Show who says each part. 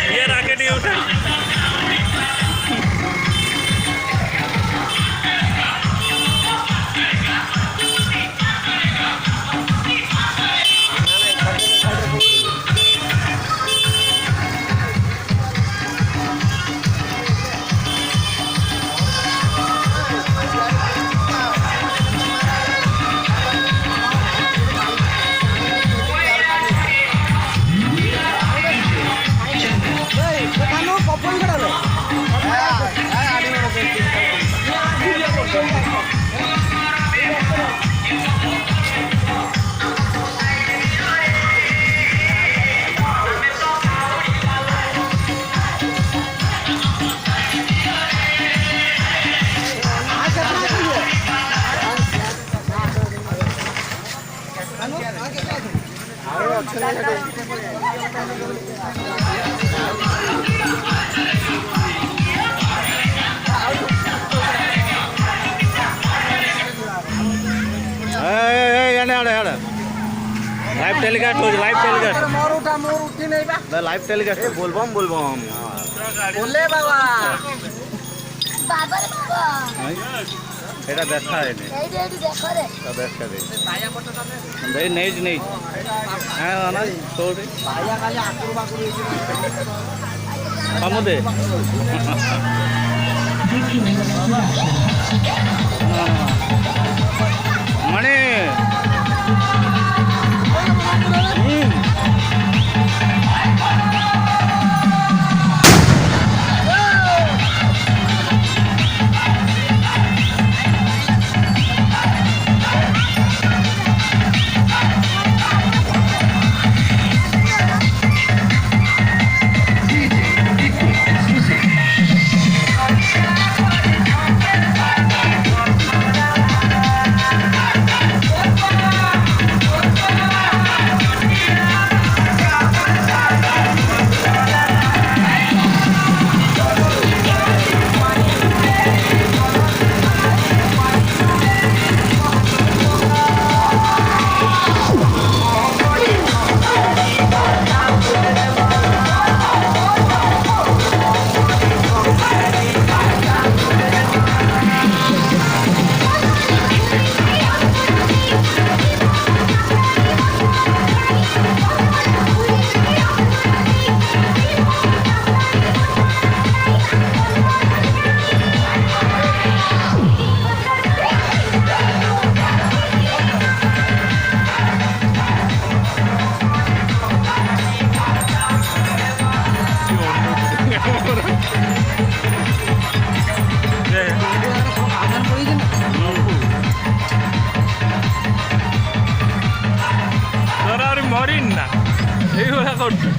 Speaker 1: ये राकेट ये उठा लाइव टेलीकास्ट हो लाइव टेलीकास्ट लाइव टेलीकास्ट बोलबम बोलबम
Speaker 2: बोले बाबा
Speaker 3: बाबा रे बाबा
Speaker 1: এটা দেখা হয়নি
Speaker 3: এইটা দেখো রে
Speaker 1: তা দেখা দে ভাই নেই নেই হ্যাঁ না তোরে
Speaker 2: ভাইয়া খালি আকুর বাকুর
Speaker 1: আমদে মানে মরিন না এইভাবে করছে